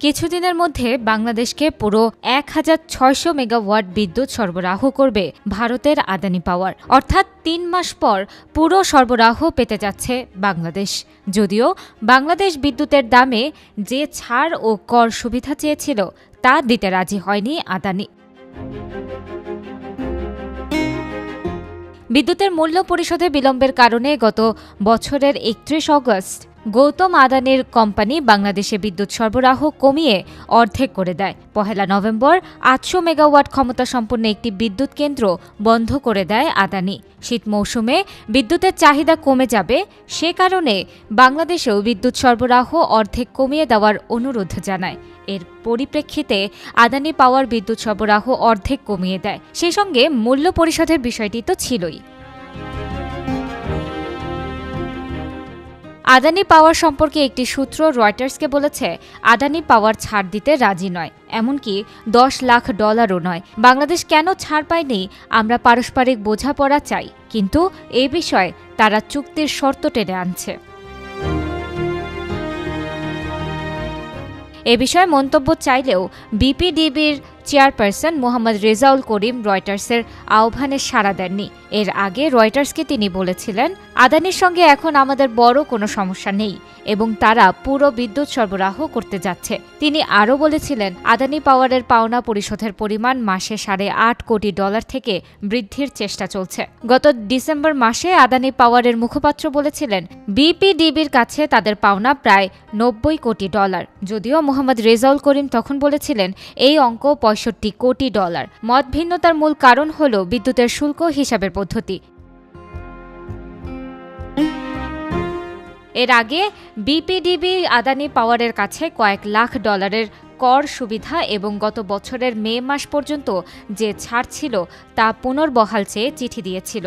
কিছুদিনের মধ্যে বাংলাদেশকে পুরো ১৬০০ মেগাওয়াট বিদ্যুৎ সরবরাহ করবে ভারতের আদানি পাওয়ার। অর্থাৎ ৩ মাস পর পুরো সরবরাহ পেতে যাচ্ছে বাংলাদেশ। যদিও বাংলাদেশ বিদ্যুতের দামে যে ছাড় ও কর সুবিধা চেয়েছিল তা দিতে রাজি হয়নি আদানি। বিদ্যুতের মূল্য পরিশোধে বিলম্বের কারণে গত বছরের ৩১ অগস্ট গৌতম আদানির কোম্পানি বাংলাদেশে বিদ্যুৎ সরবরাহ কমিয়ে অর্ধেক করে দেয়। ১ নভেম্বর ৮০০ মেগাওয়াট ক্ষমতা সম্পন্ন একটি বিদ্যুৎ কেন্দ্র বন্ধ করে দেয় আদানি। শীত মৌসুমে বিদ্যুতের চাহিদা কমে যাবে, সে কারণে বাংলাদেশেও বিদ্যুৎ সরবরাহ অর্ধেক কমিয়ে দেওয়ার অনুরোধ জানায়। এর পরিপ্রেক্ষিতে আদানি পাওয়ার বিদ্যুৎ সরবরাহ অর্ধেক কমিয়ে দেয়। সেই সঙ্গে মূল্য পরিশোধের বিষয়টি তো ছিলই। আদানি পাওয়ার সম্পর্কে একটি সূত্র রয়টার্সকে বলেছে, আদানি পাওয়ার ছাড় দিতে রাজি নয়, এমনকি $১০ লাখ নয়। বাংলাদেশ কেন ছাড় পায়নি? আমরা পারস্পরিক বোঝাপড়া চাই, কিন্তু এ বিষয়ে তারা চুক্তির শর্ত টেনে আনছে। এ বিষয়ে মন্তব্য চাইলেও বিপিডিবির চেয়ারপারসন মোহাম্মদ রেজাউল করিম রয়টার্সের আহ্বানে সাড়া দেননি। এর আগে রয়টার্সকে তিনি বলেছিলেন, আদানির সঙ্গে এখন আমাদের বড় কোনো সমস্যা নেই এবং তারা পুরো বিদ্যুৎ সরবরাহ করতে যাচ্ছে। তিনি আরও বলেছিলেন, আদানি পাওয়ারের পাওনা পরিশোধের পরিমাণ মাসে $8.৫ কোটি থেকে বৃদ্ধির চেষ্টা চলছে। গত ডিসেম্বর মাসে আদানি পাওয়ারের মুখপাত্র বলেছিলেন, বিপিডিবির কাছে তাদের পাওনা প্রায় $৯০ কোটি। যদিও মোহাম্মদ রেজাউল করিম তখন বলেছিলেন, এই অঙ্ক $৬৫ কোটি। মত ভিন্নতার মূল কারণ হল বিদ্যুতের শুল্ক হিসাবের পদ্ধতি। এর আগে বিপিডিবি আদানি পাওয়ারের কাছে কয়েক লাখ ডলারের কর সুবিধা এবং গত বছরের মে মাস পর্যন্ত যে ছাড় ছিল তা পুনর্বহাল চেয়ে চিঠি দিয়েছিল।